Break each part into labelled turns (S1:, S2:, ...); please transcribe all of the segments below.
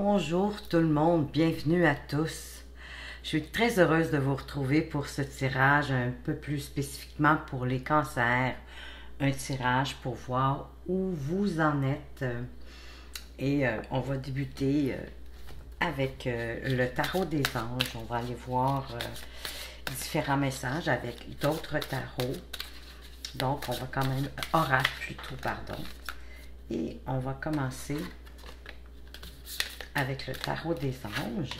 S1: Bonjour tout le monde, bienvenue à tous. Je suis très heureuse de vous retrouver pour ce tirage un peu plus spécifiquement pour les cancers. Un tirage pour voir où vous en êtes. On va débuter avec le tarot des anges. On va aller voir différents messages avec d'autres tarots. Donc, on va quand même... Oracle plutôt, pardon. Et on va commencer avec le tarot des anges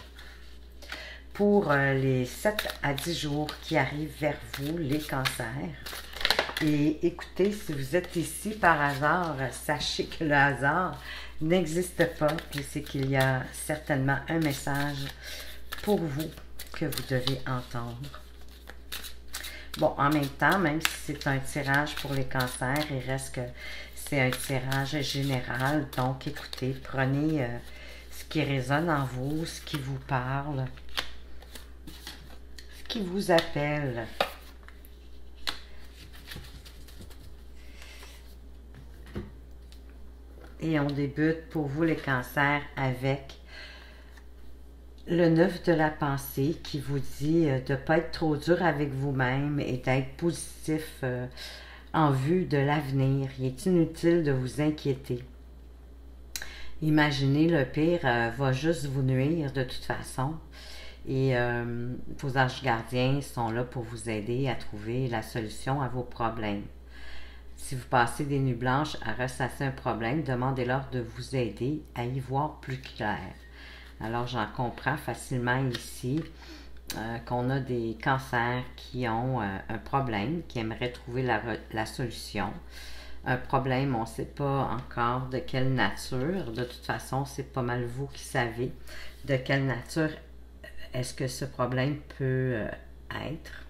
S1: pour les 7 à 10 jours qui arrivent vers vous, les cancers. Et écoutez, si vous êtes ici par hasard, sachez que le hasard n'existe pas et c'est qu'il y a certainement un message pour vous que vous devez entendre. Bon, en même temps, même si c'est un tirage pour les cancers, il reste que c'est un tirage général. Donc, écoutez, prenez ce qui résonne en vous, ce qui vous parle, ce qui vous appelle. Et on débute pour vous les cancers avec le 9 de la pensée qui vous dit de ne pas être trop dur avec vous-même et d'être positif en vue de l'avenir. Il est inutile de vous inquiéter. Imaginez, le pire va juste vous nuire de toute façon. Et vos anges gardiens sont là pour vous aider à trouver la solution à vos problèmes. Si vous passez des nuits blanches à ressasser un problème, demandez-leur de vous aider à y voir plus clair. Alors, j'en comprends facilement ici qu'on a des cancers qui ont un problème, qui aimeraient trouver la solution. Un problème, on ne sait pas encore de quelle nature. De toute façon, c'est pas mal vous qui savez de quelle nature est-ce que ce problème peut être.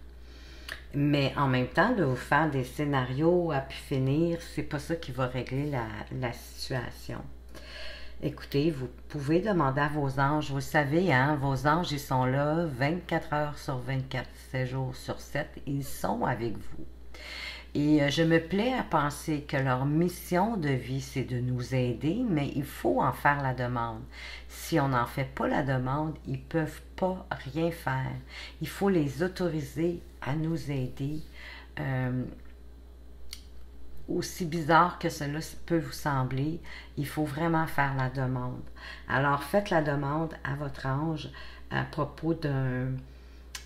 S1: Mais en même temps, de vous faire des scénarios à pu finir, c'est pas ça qui va régler la situation. Écoutez, vous pouvez demander à vos anges, vous savez, hein, vos anges, ils sont là 24 heures sur 24, 7 jours sur 7, ils sont avec vous. Et je me plais à penser que leur mission de vie, c'est de nous aider, mais il faut en faire la demande. Si on n'en fait pas la demande, ils ne peuvent pas rien faire. Il faut les autoriser à nous aider. Aussi bizarre que cela peut vous sembler, il faut vraiment faire la demande. Alors, faites la demande à votre ange à propos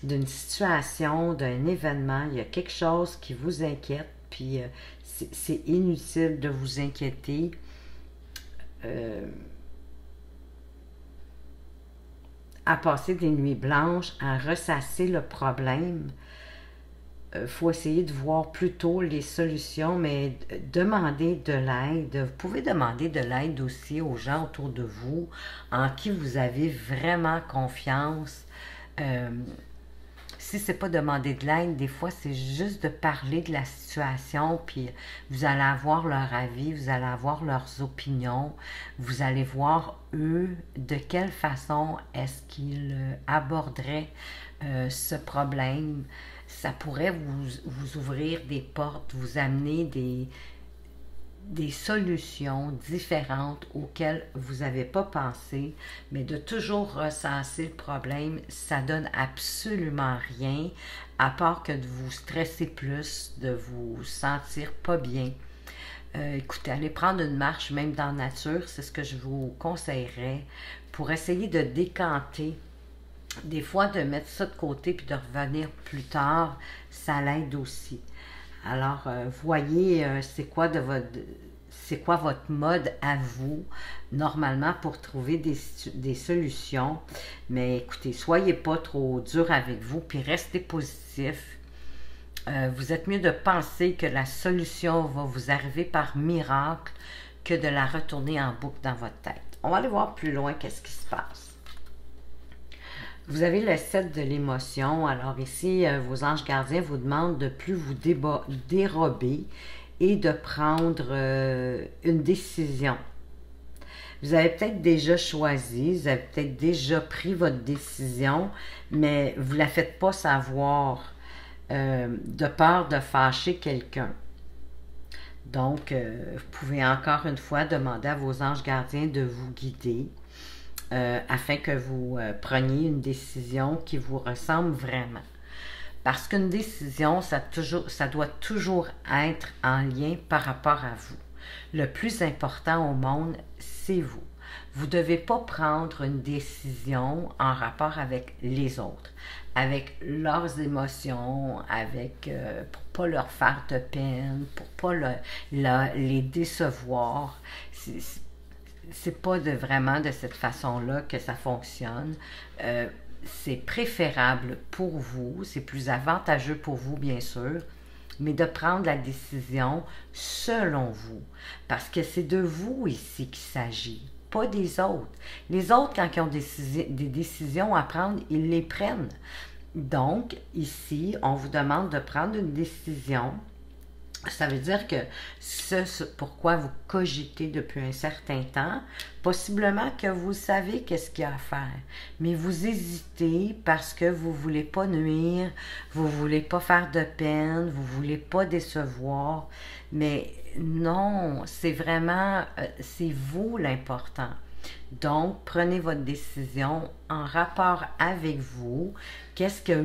S1: d'une situation, d'un événement. Il y a quelque chose qui vous inquiète, puis c'est inutile de vous inquiéter. À passer des nuits blanches, à ressasser le problème. Faut essayer de voir plutôt les solutions, mais demander de l'aide. Vous pouvez demander de l'aide aussi aux gens autour de vous, en qui vous avez vraiment confiance. Si c'est pas demander de l'aide, des fois c'est juste de parler de la situation, puis vous allez avoir leur avis, vous allez avoir leurs opinions, vous allez voir eux de quelle façon est-ce qu'ils aborderaient ce problème. Ça pourrait vous ouvrir des portes, vous amener des solutions différentes auxquelles vous n'avez pas pensé, mais de toujours ressasser le problème, ça donne absolument rien, à part que de vous stresser plus, de vous sentir pas bien. Écoutez, allez prendre une marche, même dans la nature, c'est ce que je vous conseillerais, pour essayer de décanter. Des fois, de mettre ça de côté puis de revenir plus tard, ça l'aide aussi. Alors, voyez c'est quoi votre mode à vous, normalement, pour trouver des solutions. Mais écoutez, soyez pas trop dur avec vous, puis restez positif. Vous êtes mieux de penser que la solution va vous arriver par miracle que de la retourner en boucle dans votre tête. On va aller voir plus loin qu'est-ce qui se passe. Vous avez le 7 de l'émotion. Alors ici, vos anges gardiens vous demandent de plus vous dérober et de prendre une décision. Vous avez peut-être déjà choisi, vous avez peut-être déjà pris votre décision, mais vous ne la faites pas savoir de peur de fâcher quelqu'un. Donc, vous pouvez encore une fois demander à vos anges gardiens de vous guider. afin que vous preniez une décision qui vous ressemble vraiment. Parce qu'une décision, ça doit toujours être en lien par rapport à vous. Le plus important au monde, c'est vous. Vous ne devez pas prendre une décision en rapport avec les autres, avec leurs émotions, pour ne pas leur faire de peine, pour ne pas les décevoir. C'est pas vraiment de cette façon-là que ça fonctionne. C'est préférable pour vous, c'est plus avantageux pour vous, bien sûr, mais de prendre la décision selon vous. Parce que c'est de vous ici qu'il s'agit, pas des autres. Les autres, quand ils ont des décisions à prendre, ils les prennent. Donc, ici, on vous demande de prendre une décision. Ça veut dire que ce pourquoi vous cogitez depuis un certain temps, possiblement que vous savez qu'est-ce qu'il y a à faire, mais vous hésitez parce que vous ne voulez pas nuire, vous ne voulez pas faire de peine, vous ne voulez pas décevoir, mais non, c'est vraiment, c'est vous l'important. Donc, prenez votre décision en rapport avec vous. Qu'est-ce que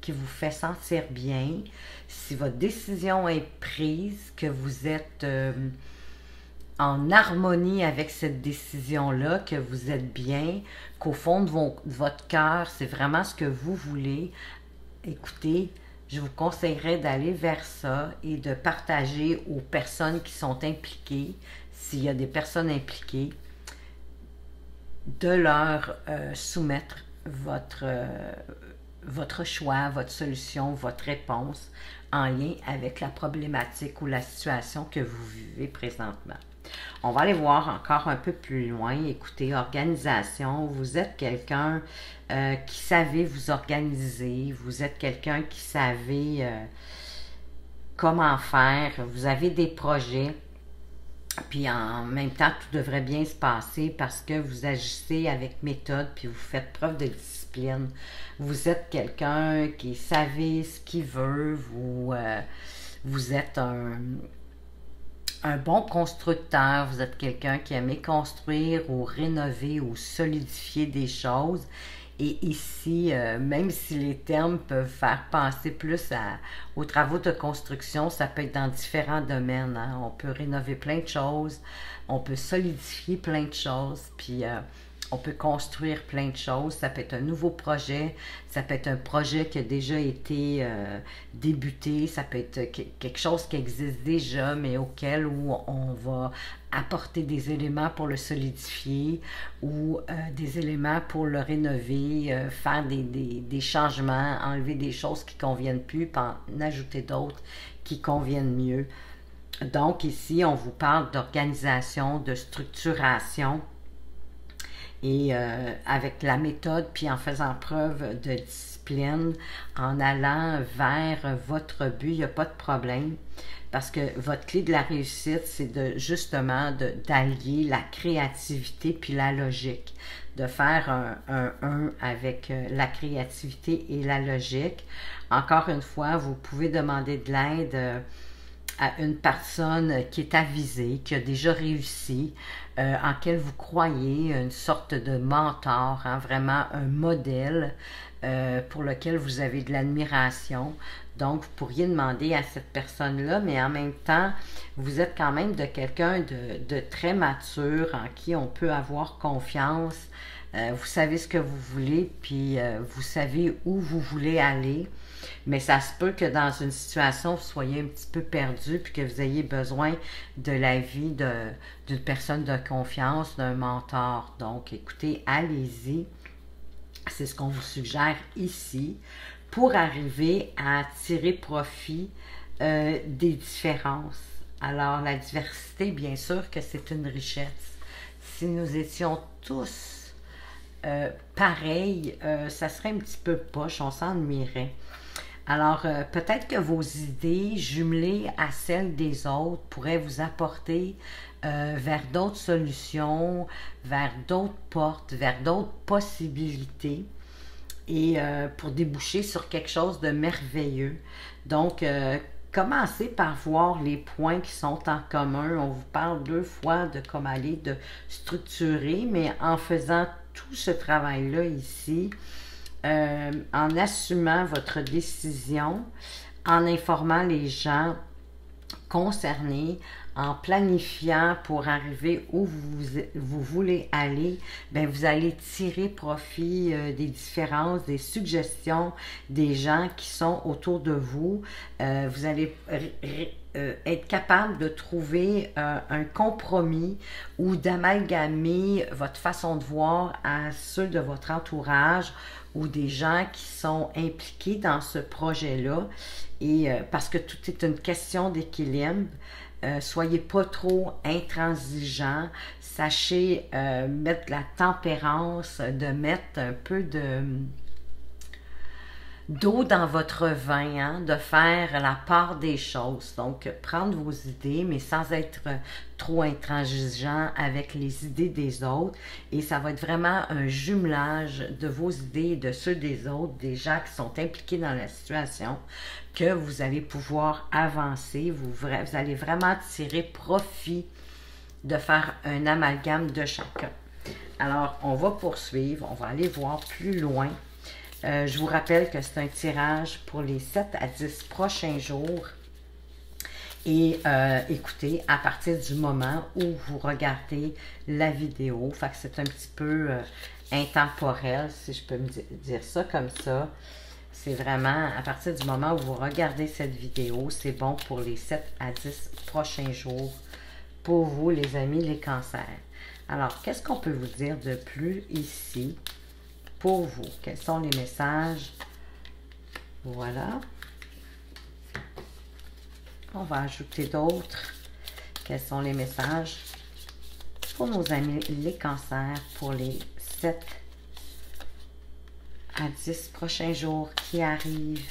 S1: qui vous fait sentir bien? Si votre décision est prise, que vous êtes en harmonie avec cette décision-là, que vous êtes bien, qu'au fond de votre cœur, c'est vraiment ce que vous voulez, écoutez, je vous conseillerais d'aller vers ça et de partager aux personnes qui sont impliquées, s'il y a des personnes impliquées, de leur soumettre votre choix, votre solution, votre réponse en lien avec la problématique ou la situation que vous vivez présentement. On va aller voir encore un peu plus loin. Écoutez, organisation, vous êtes quelqu'un qui savait vous organiser, vous êtes quelqu'un qui savait comment faire, vous avez des projets. Puis en même temps, tout devrait bien se passer parce que vous agissez avec méthode puis vous faites preuve de discipline. Vous êtes quelqu'un qui savait ce qu'il veut, vous êtes un bon constructeur, vous êtes quelqu'un qui aime construire ou rénover ou solidifier des choses. Et ici, même si les termes peuvent faire penser plus aux travaux de construction, ça peut être dans différents domaines. Hein. On peut rénover plein de choses, on peut solidifier plein de choses, puis on peut construire plein de choses. Ça peut être un nouveau projet, ça peut être un projet qui a déjà été débuté, ça peut être quelque chose qui existe déjà, mais auquel on va apporter des éléments pour le solidifier ou des éléments pour le rénover, faire des changements, enlever des choses qui ne conviennent plus, puis en ajouter d'autres qui conviennent mieux. Donc ici, on vous parle d'organisation, de structuration, et avec la méthode, puis en faisant preuve de discipline, en allant vers votre but, il n'y a pas de problème. Parce que votre clé de la réussite, c'est justement d'allier la créativité puis la logique. De faire un avec la créativité et la logique. Encore une fois, vous pouvez demander de l'aide à une personne qui est avisée, qui a déjà réussi, en quelle vous croyez, une sorte de mentor, hein, vraiment un modèle pour lequel vous avez de l'admiration. Donc, vous pourriez demander à cette personne-là, mais en même temps, vous êtes quand même de quelqu'un de très mature, en qui on peut avoir confiance. Vous savez ce que vous voulez, puis vous savez où vous voulez aller. Mais ça se peut que dans une situation, vous soyez un petit peu perdu, puis que vous ayez besoin de l'avis d'une personne de confiance, d'un mentor. Donc, écoutez, allez-y. C'est ce qu'on vous suggère ici pour arriver à tirer profit des différences. Alors, la diversité, bien sûr que c'est une richesse. Si nous étions tous pareils, ça serait un petit peu poche, on s'ennuierait. Alors, peut-être que vos idées jumelées à celles des autres pourraient vous apporter vers d'autres solutions, vers d'autres portes, vers d'autres possibilités et pour déboucher sur quelque chose de merveilleux. Donc, commencez par voir les points qui sont en commun. On vous parle 2 fois de comment aller, de structurer, mais en faisant tout ce travail-là ici, en assumant votre décision, en informant les gens concernés, en planifiant pour arriver où vous voulez aller, bien, vous allez tirer profit des différences, des suggestions des gens qui sont autour de vous. Vous allez être capable de trouver un compromis ou d'amalgamer votre façon de voir à ceux de votre entourage ou des gens qui sont impliqués dans ce projet-là. Et parce que tout est une question d'équilibre. Soyez pas trop intransigeants. Sachez mettre de la tempérance, de mettre un peu d'eau dans votre vin, hein, de faire la part des choses. Donc, prendre vos idées, mais sans être trop intransigeant avec les idées des autres. Et ça va être vraiment un jumelage de vos idées et de ceux des autres, des gens qui sont impliqués dans la situation, que vous allez pouvoir avancer. Vous allez vraiment tirer profit de faire un amalgame de chacun. Alors, on va poursuivre, on va aller voir plus loin. Je vous rappelle que c'est un tirage pour les 7 à 10 prochains jours. Et écoutez, à partir du moment où vous regardez la vidéo, fait que c'est un petit peu intemporel, si je peux me dire ça comme ça. C'est vraiment à partir du moment où vous regardez cette vidéo, c'est bon pour les 7 à 10 prochains jours pour vous, les amis, les cancers. Alors, qu'est-ce qu'on peut vous dire de plus ici pour vous? Quels sont les messages? Voilà. On va ajouter d'autres. Quels sont les messages pour nos amis les cancers pour les 7 à 10 prochains jours qui arrivent?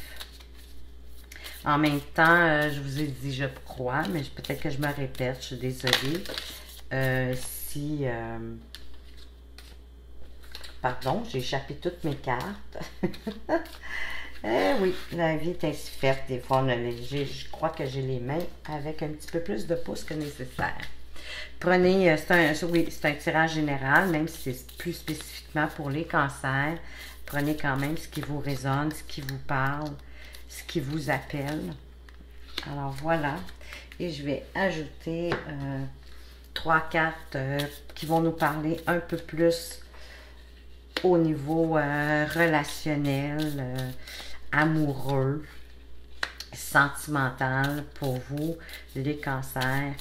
S1: En même temps, je vous ai dit je crois, mais peut-être que je me répète, je suis désolée. Pardon, j'ai échappé toutes mes cartes. Oui, la vie est ainsi faite. Des fois, je crois que j'ai les mains avec un petit peu plus de pouces que nécessaire. Prenez, c'est un tirage général, même si c'est plus spécifiquement pour les cancers. Prenez quand même ce qui vous résonne, ce qui vous parle, ce qui vous appelle. Alors voilà. Et je vais ajouter 3 cartes qui vont nous parler un peu plus au niveau relationnel, amoureux, sentimental pour vous, les cancers.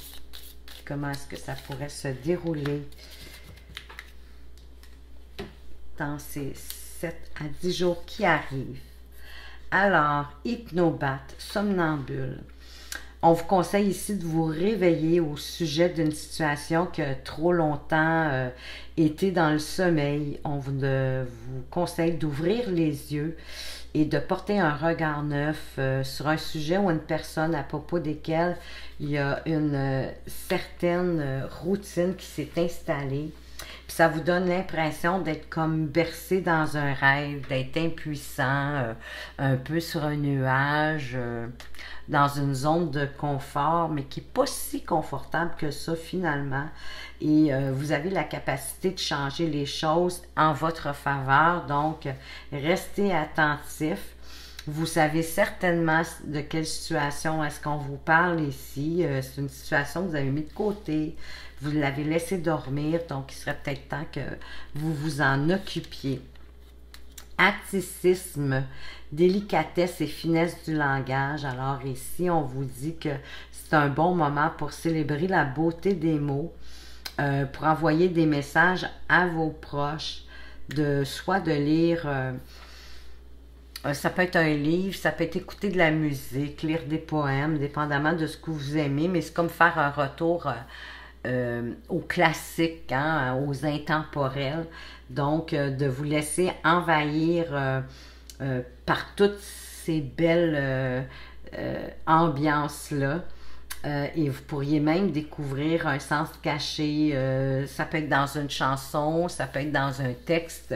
S1: Comment est-ce que ça pourrait se dérouler dans ces 7 à 10 jours qui arrivent? Alors, hypnobate, somnambule. On vous conseille ici de vous réveiller au sujet d'une situation qui a trop longtemps été dans le sommeil. On vous conseille d'ouvrir les yeux et de porter un regard neuf sur un sujet ou une personne à propos desquelles il y a une certaine routine qui s'est installée. Puis ça vous donne l'impression d'être comme bercé dans un rêve, d'être impuissant, un peu sur un nuage, dans une zone de confort, mais qui n'est pas si confortable que ça finalement. Et vous avez la capacité de changer les choses en votre faveur, donc restez attentif. Vous savez certainement de quelle situation est-ce qu'on vous parle ici. C'est une situation que vous avez mis de côté. Vous l'avez laissé dormir, donc il serait peut-être temps que vous vous en occupiez. Atticisme, délicatesse et finesse du langage. Alors ici, on vous dit que c'est un bon moment pour célébrer la beauté des mots, pour envoyer des messages à vos proches, soit de lire... ça peut être un livre, ça peut être écouter de la musique, lire des poèmes, dépendamment de ce que vous aimez, mais c'est comme faire un retour aux classiques, hein, aux intemporels. Donc, de vous laisser envahir par toutes ces belles ambiances-là. Et vous pourriez même découvrir un sens caché. Ça peut être dans une chanson, ça peut être dans un texte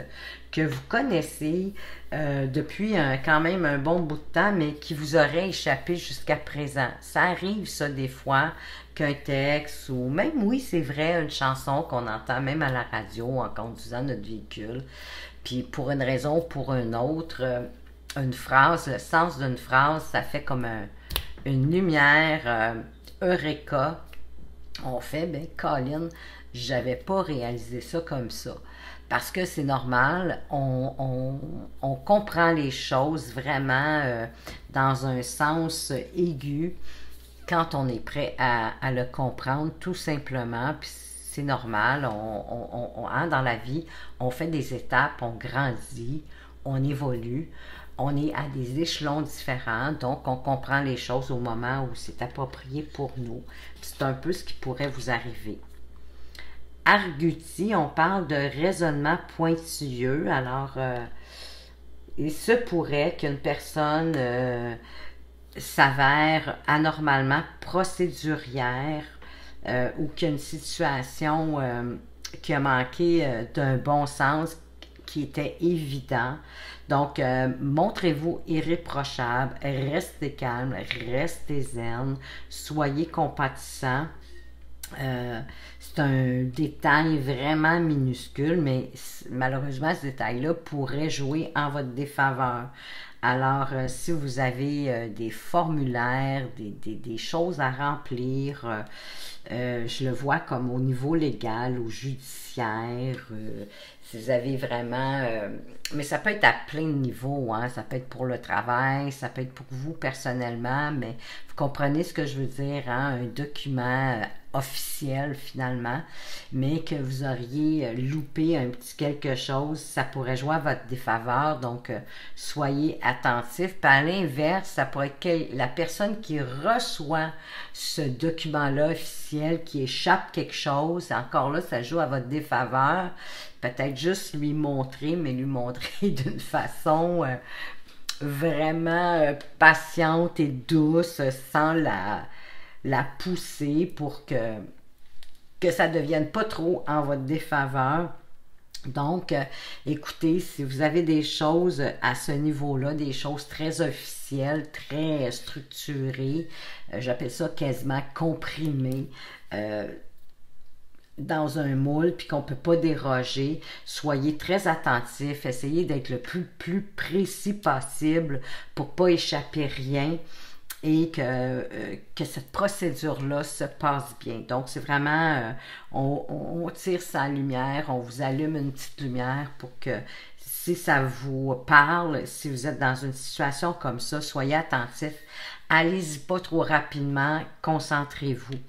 S1: que vous connaissez depuis quand même un bon bout de temps, mais qui vous aurait échappé jusqu'à présent. Ça arrive, ça, des fois, qu'un texte ou même, oui, c'est vrai, une chanson qu'on entend même à la radio en conduisant notre véhicule. Puis pour une raison ou pour une autre, une phrase, le sens d'une phrase, ça fait comme une lumière, Eureka. On fait, ben, Colin, j'avais pas réalisé ça comme ça. Parce que c'est normal, on comprend les choses vraiment dans un sens aigu quand on est prêt à le comprendre, tout simplement. Puis c'est normal, hein, dans la vie, on fait des étapes, on grandit, on évolue, on est à des échelons différents, donc on comprend les choses au moment où c'est approprié pour nous. C'est un peu ce qui pourrait vous arriver. Arguti, on parle de raisonnement pointilleux. Alors, il se pourrait qu'une personne s'avère anormalement procédurière ou qu'il y a une situation qui a manqué d'un bon sens qui était évident. Donc, montrez-vous irréprochable, restez calme, restez zen, soyez compatissant. C'est un détail vraiment minuscule, mais malheureusement, ce détail-là pourrait jouer en votre défaveur. Alors, si vous avez des formulaires, des choses à remplir, je le vois comme au niveau légal ou judiciaire, si vous avez vraiment... mais ça peut être à plein de niveaux, hein, ça peut être pour le travail, ça peut être pour vous personnellement, mais vous comprenez ce que je veux dire, hein, un document officiel finalement, mais que vous auriez loupé un petit quelque chose, ça pourrait jouer à votre défaveur, donc soyez attentif. Puis à l'inverse, ça pourrait être la personne qui reçoit ce document-là officiel, qui échappe quelque chose, encore là, ça joue à votre défaveur. Peut-être juste lui montrer, mais lui montrer d'une façon vraiment patiente et douce, sans la pousser pour que ça ne devienne pas trop en votre défaveur. Donc, écoutez, si vous avez des choses à ce niveau-là, des choses très officielles, très structurées, j'appelle ça quasiment comprimées, dans un moule, puis qu'on ne peut pas déroger, soyez très attentifs, essayez d'être le plus précis possible pour ne pas échapper rien et que cette procédure-là se passe bien. Donc, c'est vraiment, on tire sa lumière, on vous allume une petite lumière pour que si ça vous parle, si vous êtes dans une situation comme ça, soyez attentifs. Allez-y pas trop rapidement, concentrez-vous.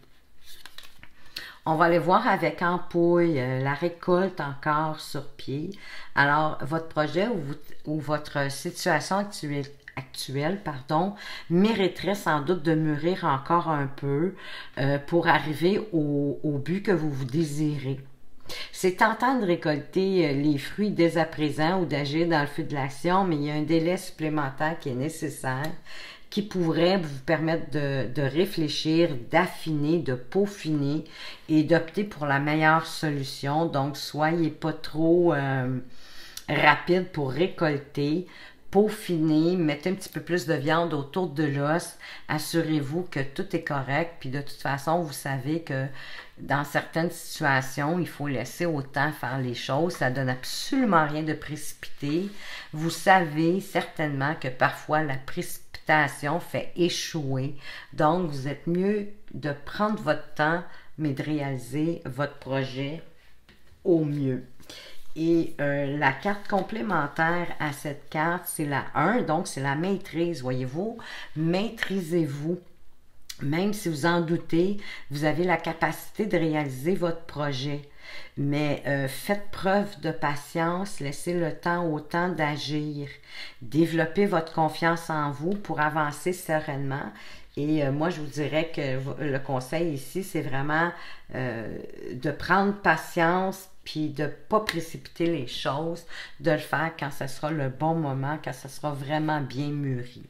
S1: On va aller voir avec Ampouille, la récolte encore sur pied. Alors, votre projet ou votre situation actuelle, mériterait sans doute de mûrir encore un peu pour arriver au but que vous désirez. C'est tentant de récolter les fruits dès à présent ou d'agir dans le feu de l'action, mais il y a un délai supplémentaire qui est nécessaire, qui pourrait vous permettre de réfléchir, d'affiner, de peaufiner et d'opter pour la meilleure solution. Donc, soyez pas trop rapide pour récolter. Peaufinez, mettez un petit peu plus de viande autour de l'os, assurez-vous que tout est correct, puis de toute façon, vous savez que dans certaines situations, il faut laisser au temps faire les choses, ça donne absolument rien de précipité. Vous savez certainement que parfois la précipitation fait échouer, donc vous êtes mieux de prendre votre temps, mais de réaliser votre projet au mieux. Et la carte complémentaire à cette carte, c'est la 1, donc c'est la maîtrise, voyez-vous. Maîtrisez-vous. Même si vous en doutez, vous avez la capacité de réaliser votre projet. Mais faites preuve de patience, laissez le temps au temps d'agir. Développez votre confiance en vous pour avancer sereinement. Et moi, je vous dirais que le conseil ici, c'est vraiment de prendre patience puis de ne pas précipiter les choses, de le faire quand ce sera le bon moment, quand ce sera vraiment bien mûri.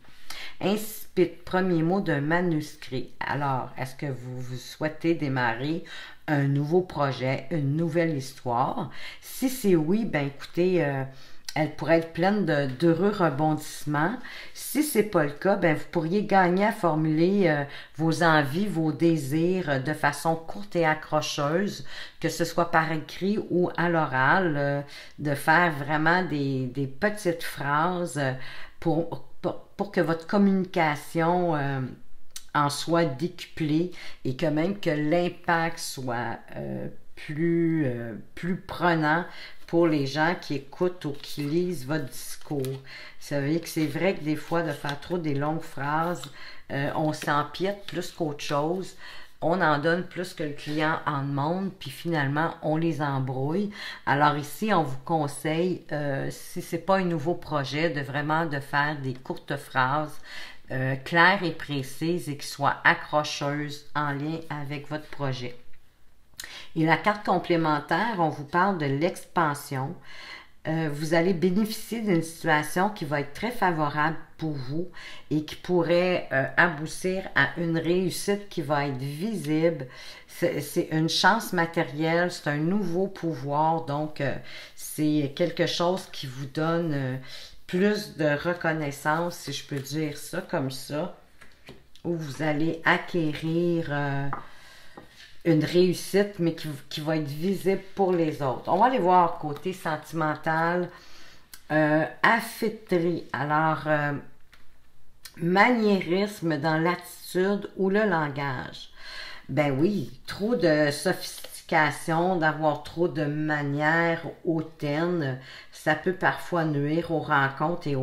S1: Incipit, premier mot d'un manuscrit. Alors, est-ce que vous souhaitez démarrer un nouveau projet, une nouvelle histoire? Si c'est oui, ben écoutez, elle pourrait être pleine d'heureux rebondissements. Si c'est pas le cas, ben vous pourriez gagner à formuler vos envies, vos désirs de façon courte et accrocheuse, que ce soit par écrit ou à l'oral, de faire vraiment des petites phrases pour que votre communication en soit décuplée et que même que l'impact soit plus prenant pour les gens qui écoutent ou qui lisent votre discours. Vous savez que c'est vrai que des fois, de faire trop des longues phrases, on s'empiète plus qu'autre chose. On en donne plus que le client en demande, puis finalement, on les embrouille. Alors ici, on vous conseille, si c'est pas un nouveau projet, de vraiment de faire des courtes phrases claires et précises et qui soient accrocheuses en lien avec votre projet. Et la carte complémentaire, on vous parle de l'expansion. Vous allez bénéficier d'une situation qui va être très favorable pour vous et qui pourrait aboutir à une réussite qui va être visible. C'est une chance matérielle, c'est un nouveau pouvoir, donc c'est quelque chose qui vous donne plus de reconnaissance, si je peux dire ça comme ça, où vous allez acquérir une réussite, mais qui va être visible pour les autres. On va aller voir côté sentimental, affecterie. Alors, maniérisme dans l'attitude ou le langage. Ben oui, trop de sophistication, d'avoir trop de manières hautaines, ça peut parfois nuire aux rencontres et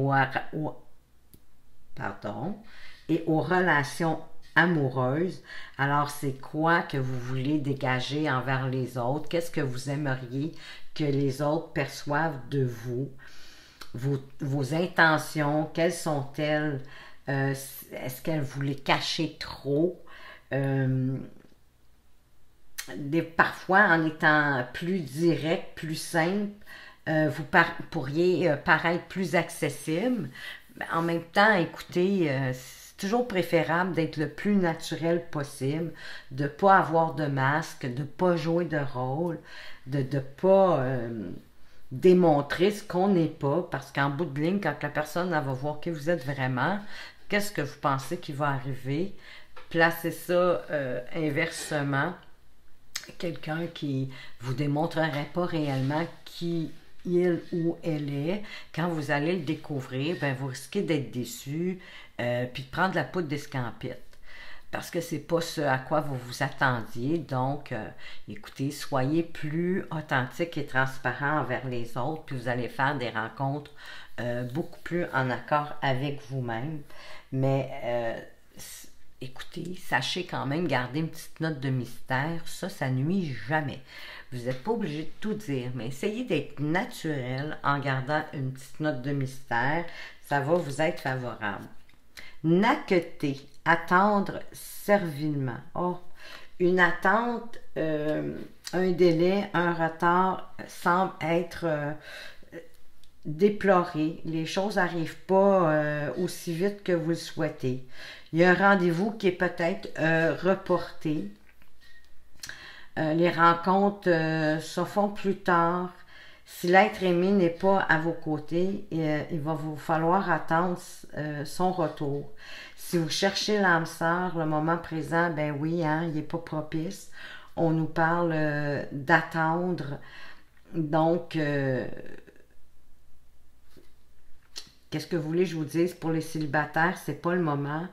S1: et aux relations amoureuses. Alors, c'est quoi que vous voulez dégager envers les autres? Qu'est-ce que vous aimeriez que les autres perçoivent de vous? Vos intentions, quelles sont-elles? Est-ce qu'elles vous les cachez trop? Parfois, en étant plus direct, plus simple, vous pourriez paraître plus accessible. Mais en même temps, écoutez, c'est toujours préférable d'être le plus naturel possible, de ne pas avoir de masque, de ne pas jouer de rôle, de ne pas démontrer ce qu'on n'est pas, parce qu'en bout de ligne, quand la personne elle va voir qui vous êtes vraiment, qu'est-ce que vous pensez qui va arriver? Placez ça inversement. Quelqu'un qui vous démontrerait pas réellement qui il ou elle est, quand vous allez le découvrir, ben vous risquez d'être déçu, puis de prendre la poudre d'escampette. Parce que c'est pas ce à quoi vous vous attendiez. Donc, écoutez, soyez plus authentique et transparent envers les autres, puis vous allez faire des rencontres beaucoup plus en accord avec vous-même. Mais écoutez, sachez quand même garder une petite note de mystère. Ça nuit jamais. Vous n'êtes pas obligé de tout dire, mais essayez d'être naturel en gardant une petite note de mystère. Ça va vous être favorable. Naqueter, attendre servilement. Oh, une attente, un délai, un retard semble être déploré. Les choses n'arrivent pas aussi vite que vous le souhaitez. Il y a un rendez-vous qui est peut-être reporté. Les rencontres se font plus tard. Si l'être aimé n'est pas à vos côtés, il va vous falloir attendre son retour. Si vous cherchez l'âme sœur, le moment présent, ben oui, hein, il n'est pas propice. On nous parle d'attendre. Donc, qu'est-ce que vous voulez que je vous dise? Pour les célibataires, c'est pas le moment.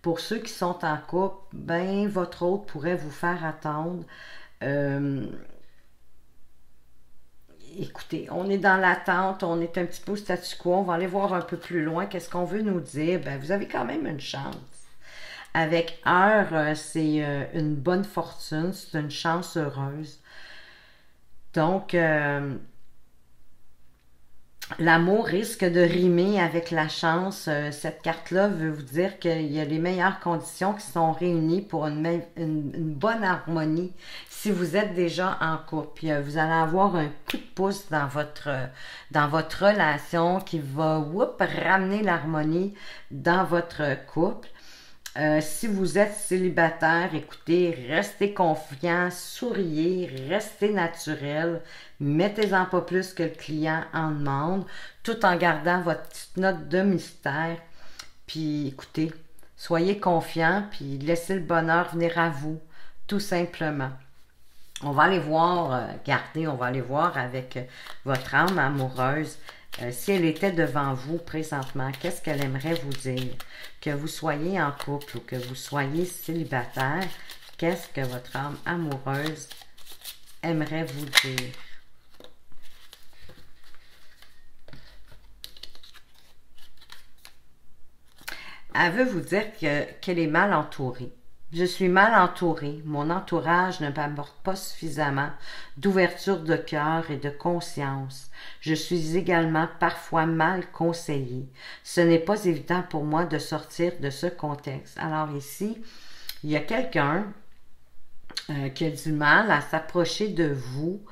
S1: Pour ceux qui sont en couple, ben votre autre pourrait vous faire attendre. Écoutez, on est dans l'attente, on est un petit peu au statu quo, on va aller voir un peu plus loin. Qu'est-ce qu'on veut nous dire? Ben, vous avez quand même une chance. Avec heure, c'est une bonne fortune, c'est une chance heureuse. Donc, L'amour risque de rimer avec la chance. Cette carte-là veut vous dire qu'il y a les meilleures conditions qui sont réunies pour une bonne harmonie. Si vous êtes déjà en couple, puis, vous allez avoir un coup de pouce dans votre relation qui va ramener l'harmonie dans votre couple. Si vous êtes célibataire, écoutez, restez confiant, souriez, restez naturel, mettez-en pas plus que le client en demande, tout en gardant votre petite note de mystère. Puis écoutez, soyez confiant, puis laissez le bonheur venir à vous, tout simplement. On va aller voir, regardez, on va aller voir avec votre âme amoureuse. Si elle était devant vous présentement, qu'est-ce qu'elle aimerait vous dire? Que vous soyez en couple ou que vous soyez célibataire, qu'est-ce que votre âme amoureuse aimerait vous dire? Elle veut vous dire qu'elle est mal entourée. Je suis mal entourée. Mon entourage ne m'apporte pas suffisamment d'ouverture de cœur et de conscience. Je suis également parfois mal conseillée. Ce n'est pas évident pour moi de sortir de ce contexte. Alors ici, il y a quelqu'un qui a du mal à s'approcher de vous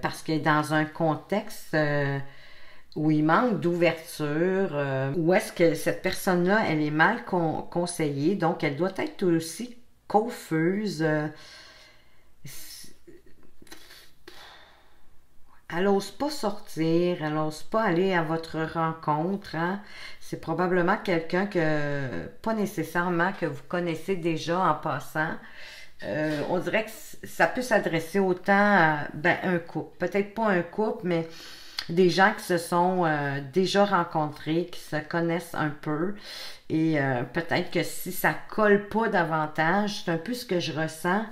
S1: parce qu'il est dans un contexte où il manque d'ouverture, où est-ce que cette personne-là, elle est mal conseillée, donc elle doit être aussi confuse. Elle n'ose pas sortir, elle n'ose pas aller à votre rencontre. Hein? C'est probablement quelqu'un que, pas nécessairement que vous connaissez déjà en passant. On dirait que ça peut s'adresser autant à un couple. Peut-être pas un couple, mais des gens qui se sont déjà rencontrés, qui se connaissent un peu. Et peut-être que si ça colle pas davantage, c'est un peu ce que je ressens.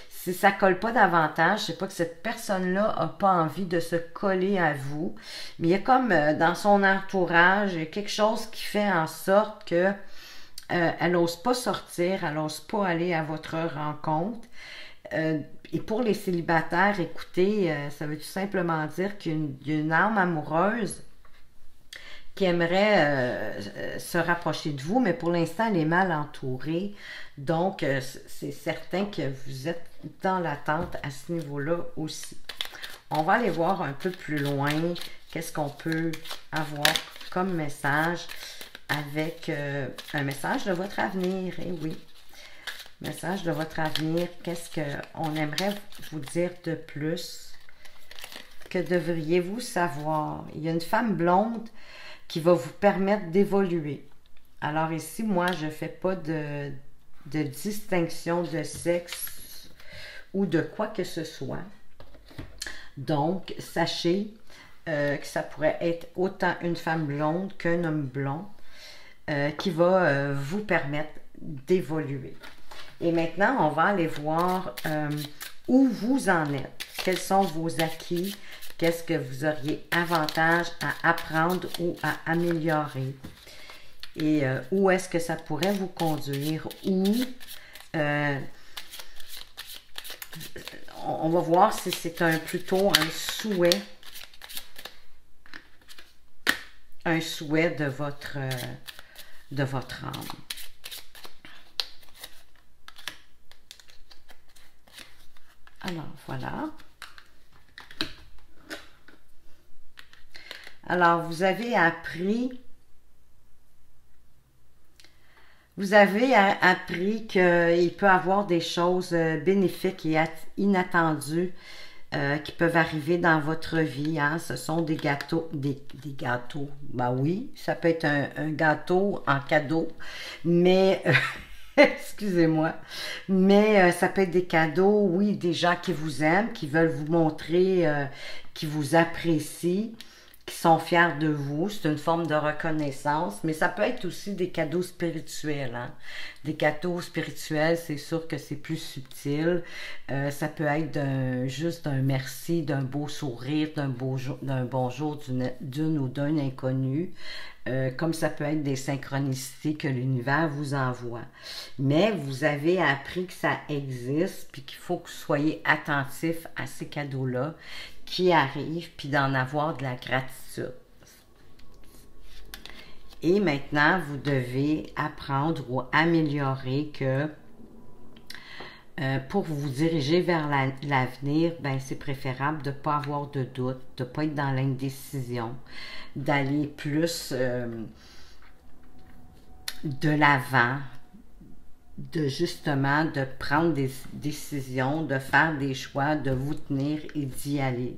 S1: Si ça colle pas davantage, c'est pas que cette personne-là a pas envie de se coller à vous, mais il y a comme dans son entourage, il y a quelque chose qui fait en sorte que elle n'ose pas sortir, elle n'ose pas aller à votre rencontre. Et pour les célibataires, écoutez, ça veut tout simplement dire qu'il y a une âme amoureuse qui aimerait se rapprocher de vous, mais pour l'instant, elle est mal entourée. Donc, c'est certain que vous êtes dans l'attente à ce niveau-là aussi. On va aller voir un peu plus loin qu'est-ce qu'on peut avoir comme message avec un message de votre avenir. Eh oui, message de votre avenir. Qu'est-ce qu'on aimerait vous dire de plus? Que devriez-vous savoir? Il y a une femme blonde qui va vous permettre d'évoluer. Alors ici, moi, je ne fais pas de distinction de sexe ou de quoi que ce soit. Donc, sachez que ça pourrait être autant une femme blonde qu'un homme blond qui va vous permettre d'évoluer. Et maintenant, on va aller voir où vous en êtes. Quels sont vos acquis? Qu'est-ce que vous auriez avantage à apprendre ou à améliorer? Et où est-ce que ça pourrait vous conduire? Ou on va voir si c'est plutôt un souhait de votre âme. Alors, voilà. Alors, vous avez appris qu'il peut y avoir des choses bénéfiques et inattendues qui peuvent arriver dans votre vie. Hein. Ce sont des gâteaux, des gâteaux. Ben oui, ça peut être un gâteau en cadeau, mais excusez-moi, mais ça peut être des cadeaux, oui, des gens qui vous aiment, qui veulent vous montrer, qui vous apprécient, qui sont fiers de vous. C'est une forme de reconnaissance, mais ça peut être aussi des cadeaux spirituels. Hein? Des cadeaux spirituels, c'est sûr que c'est plus subtil. Ça peut être juste un merci, d'un beau sourire, d'un bonjour d'une ou d'un inconnu. Comme ça peut être des synchronicités que l'univers vous envoie. Mais vous avez appris que ça existe, puis qu'il faut que vous soyez attentif à ces cadeaux-là qui arrivent, puis d'en avoir de la gratitude. Et maintenant, vous devez apprendre ou améliorer que pour vous diriger vers l'avenir, ben, c'est préférable de ne pas avoir de doute, de ne pas être dans l'indécision, d'aller plus de l'avant, de justement de prendre des décisions, de faire des choix, de vous tenir et d'y aller,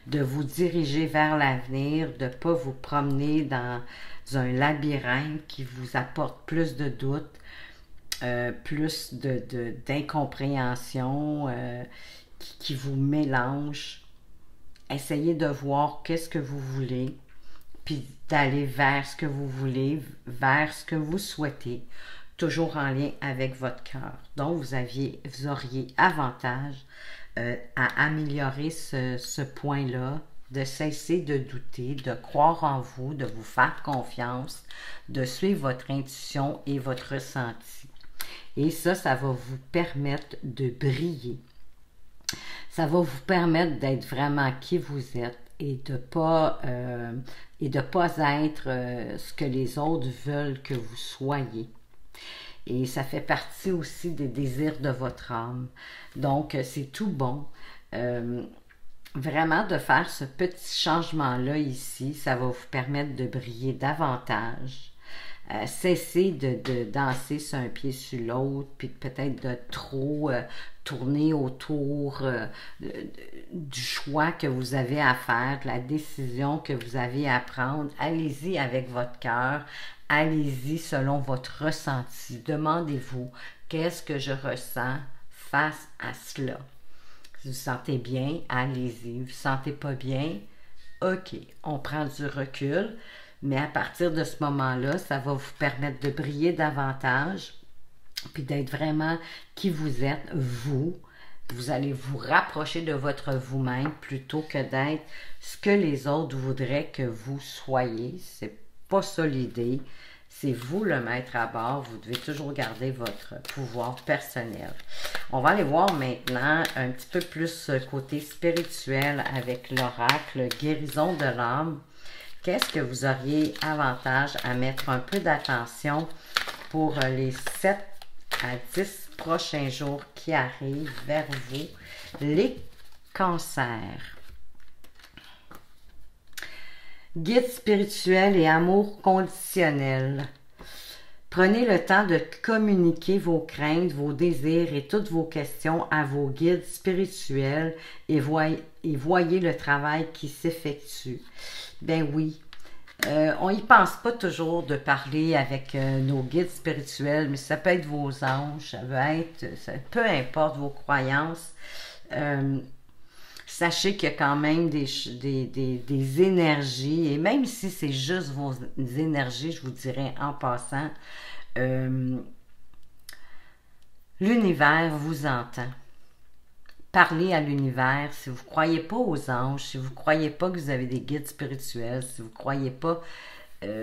S1: de vous diriger vers l'avenir, de ne pas vous promener dans un labyrinthe qui vous apporte plus de doutes, plus d'incompréhension, qui vous mélange. Essayez de voir qu'est-ce que vous voulez, puis d'aller vers ce que vous voulez, vers ce que vous souhaitez, toujours en lien avec votre cœur. Donc, vous auriez avantage à améliorer ce point-là, de cesser de douter, de croire en vous, de vous faire confiance, de suivre votre intuition et votre ressenti. Et ça va vous permettre de briller. Ça va vous permettre d'être vraiment qui vous êtes et de pas être ce que les autres veulent que vous soyez. Et ça fait partie aussi des désirs de votre âme. Donc, c'est tout bon. Vraiment de faire ce petit changement-là ici, ça va vous permettre de briller davantage. Cessez de danser sur un pied sur l'autre, puis peut-être de trop tourner autour du choix que vous avez à faire, de la décision que vous avez à prendre. Allez-y avec votre cœur, allez-y selon votre ressenti. Demandez-vous, qu'est-ce que je ressens face à cela? Si vous vous sentez bien, allez-y. Vous ne vous sentez pas bien? OK, on prend du recul. Mais à partir de ce moment-là, ça va vous permettre de briller davantage, puis d'être vraiment qui vous êtes, vous. Vous allez vous rapprocher de votre vous-même plutôt que d'être ce que les autres voudraient que vous soyez. C'est pas ça l'idée. C'est vous le maître à bord. Vous devez toujours garder votre pouvoir personnel. On va aller voir maintenant un petit peu plus côté spirituel avec l'oracle guérison de l'âme. Qu'est-ce que vous auriez avantage à mettre un peu d'attention pour les 7 à 10 prochains jours qui arrivent vers vous, les cancers? Guide spirituel et amour conditionnel. Prenez le temps de communiquer vos craintes, vos désirs et toutes vos questions à vos guides spirituels et voyez le travail qui s'effectue. Ben oui, on n'y pense pas toujours de parler avec nos guides spirituels, mais ça peut être vos anges, peu importe vos croyances. Sachez qu'il y a quand même des énergies, et même si c'est juste vos énergies, je vous dirais en passant, l'univers vous entend. Parlez à l'univers. Si vous ne croyez pas aux anges, si vous ne croyez pas que vous avez des guides spirituels, si vous ne croyez pas,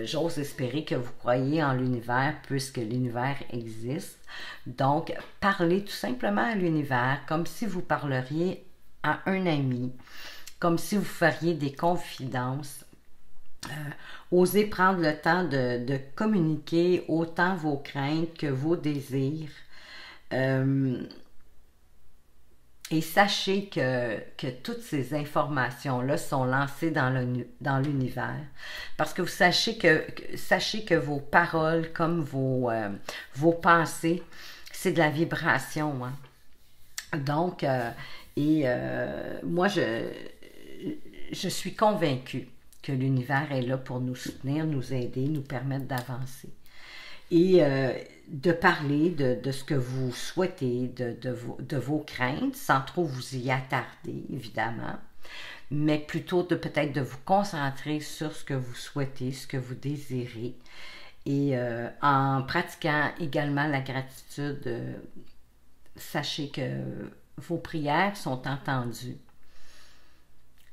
S1: j'ose espérer que vous croyez en l'univers puisque l'univers existe. Donc, parlez tout simplement à l'univers comme si vous parleriez à un ami, comme si vous feriez des confidences. Osez prendre le temps de communiquer autant vos craintes que vos désirs. Et sachez que toutes ces informations-là sont lancées dans l'univers. Parce que vous sachez que vos paroles, comme vos pensées, c'est de la vibration. Hein? Donc, moi, je suis convaincue que l'univers est là pour nous soutenir, nous aider, nous permettre d'avancer. Et de parler de ce que vous souhaitez, de vos craintes, sans trop vous y attarder, évidemment, mais plutôt peut-être de vous concentrer sur ce que vous souhaitez, ce que vous désirez. Et en pratiquant également la gratitude, sachez que vos prières sont entendues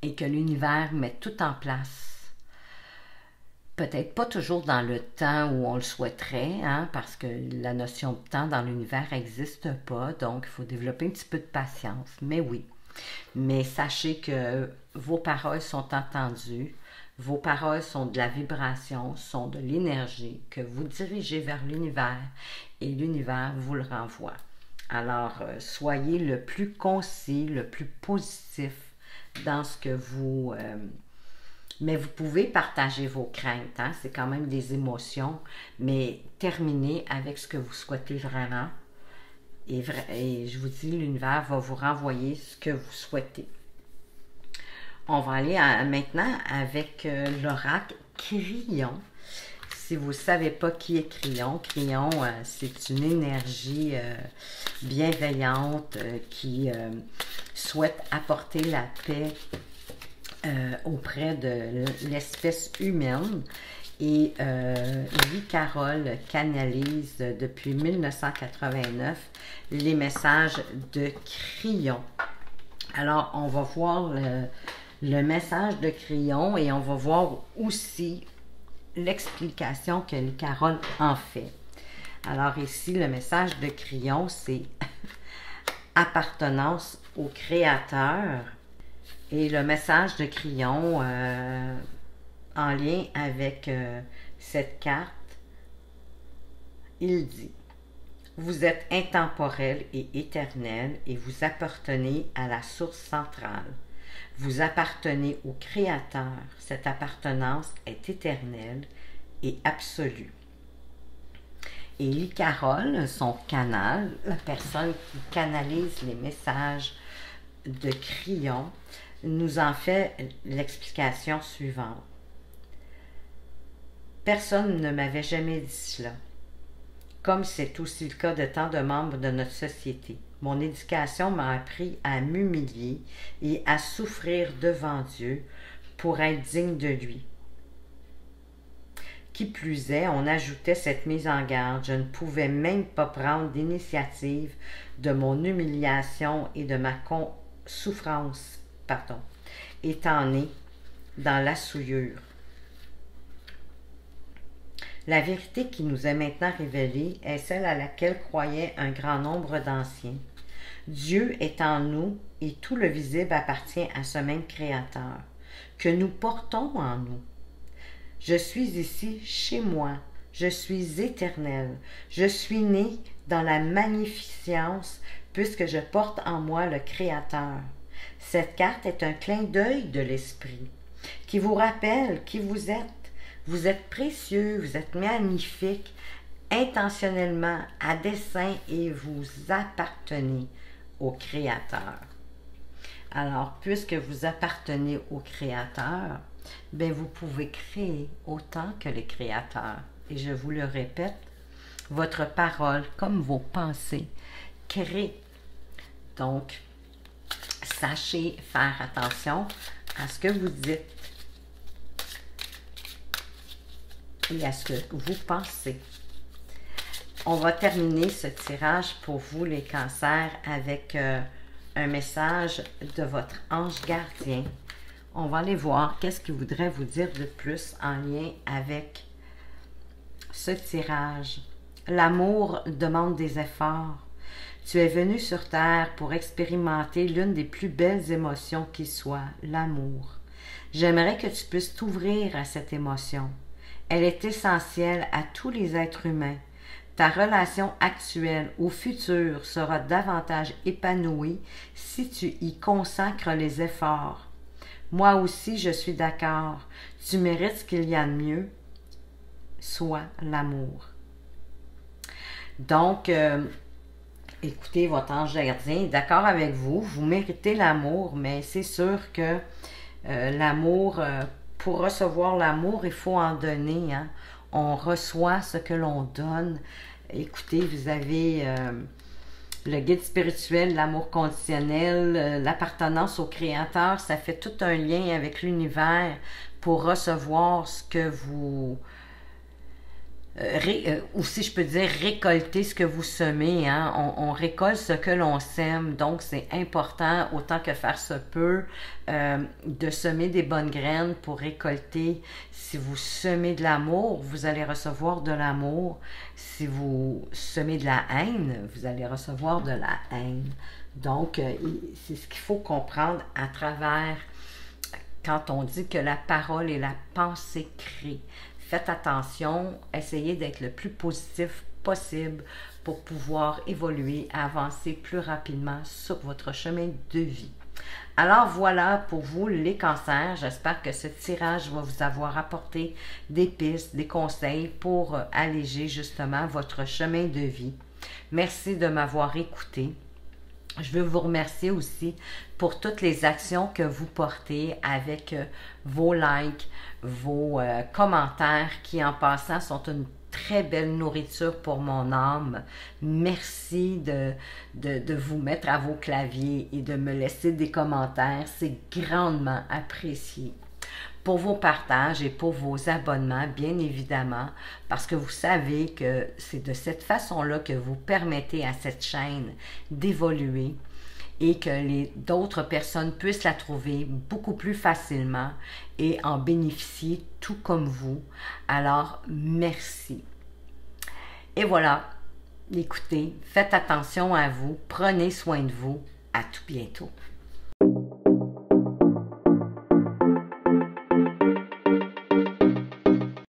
S1: et que l'univers met tout en place. Peut-être pas toujours dans le temps où on le souhaiterait, hein, parce que la notion de temps dans l'univers n'existe pas, donc il faut développer un petit peu de patience. Mais oui, mais sachez que vos paroles sont entendues, Vos paroles sont de la vibration, sont de l'énergie que vous dirigez vers l'univers et l'univers vous le renvoie. Alors, soyez le plus concis, le plus positif dans ce que vous... mais vous pouvez partager vos craintes, hein? C'est quand même des émotions, mais terminez avec ce que vous souhaitez vraiment. Et je vous dis, l'univers va vous renvoyer ce que vous souhaitez. On va aller maintenant avec l'oracle Crillon. Si vous ne savez pas qui est Crillon, Crillon, c'est une énergie bienveillante qui souhaite apporter la paix auprès de l'espèce humaine. Et Lee Carroll canalise depuis 1989 les messages de Crillon. Alors, on va voir le message de Crillon et on va voir aussi l'explication que Lee Carroll en fait. Alors ici, le message de Crillon, c'est appartenance au Créateur. Et le message de Crillon, en lien avec cette carte, il dit: vous êtes intemporel et éternel et vous appartenez à la source centrale. Vous appartenez au Créateur. Cette appartenance est éternelle et absolue. Et Lee Carroll, son canal, la personne qui canalise les messages de Crillon, nous en fait l'explication suivante. Personne ne m'avait jamais dit cela, comme c'est aussi le cas de tant de membres de notre société. Mon éducation m'a appris à m'humilier et à souffrir devant Dieu pour être digne de lui. Qui plus est, on ajoutait cette mise en garde. Je ne pouvais même pas prendre d'initiative de mon humiliation et de ma souffrance, étant né dans la souillure. La vérité qui nous est maintenant révélée est celle à laquelle croyait un grand nombre d'anciens. Dieu est en nous et tout le visible appartient à ce même Créateur, que nous portons en nous. Je suis ici chez moi, je suis éternel, je suis né dans la magnificence puisque je porte en moi le Créateur. Cette carte est un clin d'œil de l'Esprit qui vous rappelle qui vous êtes. Vous êtes précieux, vous êtes magnifique, intentionnellement, à dessein et vous appartenez au Créateur. Alors, puisque vous appartenez au Créateur, bien, vous pouvez créer autant que les créateurs. Et je vous le répète, votre parole, comme vos pensées, créent. Donc, sachez faire attention à ce que vous dites et à ce que vous pensez. On va terminer ce tirage pour vous, les cancers, avec un message de votre ange gardien. On va aller voir qu'est-ce qu'il voudrait vous dire de plus en lien avec ce tirage. L'amour demande des efforts. Tu es venu sur Terre pour expérimenter l'une des plus belles émotions qui soit, l'amour. J'aimerais que tu puisses t'ouvrir à cette émotion. Elle est essentielle à tous les êtres humains. Ta relation actuelle au futur sera davantage épanouie si tu y consacres les efforts. Moi aussi, je suis d'accord. Tu mérites ce qu'il y a de mieux, soit l'amour. Donc, écoutez, votre ange gardien est d'accord avec vous. Vous méritez l'amour, mais c'est sûr que l'amour, pour recevoir l'amour, il faut en donner. Hein? On reçoit ce que l'on donne. Écoutez, vous avez le guide spirituel, l'amour conditionnel, l'appartenance au Créateur. Ça fait tout un lien avec l'univers pour recevoir ce que vous... ou si je peux dire, récolter ce que vous semez. Hein? On récolte ce que l'on sème. Donc, c'est important, autant que faire se peut, de semer des bonnes graines pour récolter. Si vous semez de l'amour, vous allez recevoir de l'amour. Si vous semez de la haine, vous allez recevoir de la haine. Donc, c'est ce qu'il faut comprendre à travers quand on dit que la parole et la pensée créent. Faites attention, essayez d'être le plus positif possible pour pouvoir évoluer, avancer plus rapidement sur votre chemin de vie. Alors voilà pour vous les cancers. J'espère que ce tirage va vous avoir apporté des pistes, des conseils pour alléger justement votre chemin de vie. Merci de m'avoir écouté. Je veux vous remercier aussi pour toutes les actions que vous portez avec vos likes, vos commentaires qui en passant sont une très belle nourriture pour mon âme. Merci de vous mettre à vos claviers et de me laisser des commentaires. C'est grandement apprécié. Pour vos partages et pour vos abonnements, bien évidemment, parce que vous savez que c'est de cette façon-là que vous permettez à cette chaîne d'évoluer et que d'autres personnes puissent la trouver beaucoup plus facilement et en bénéficier tout comme vous. Alors, merci. Et voilà, écoutez, faites attention à vous, prenez soin de vous. À tout bientôt.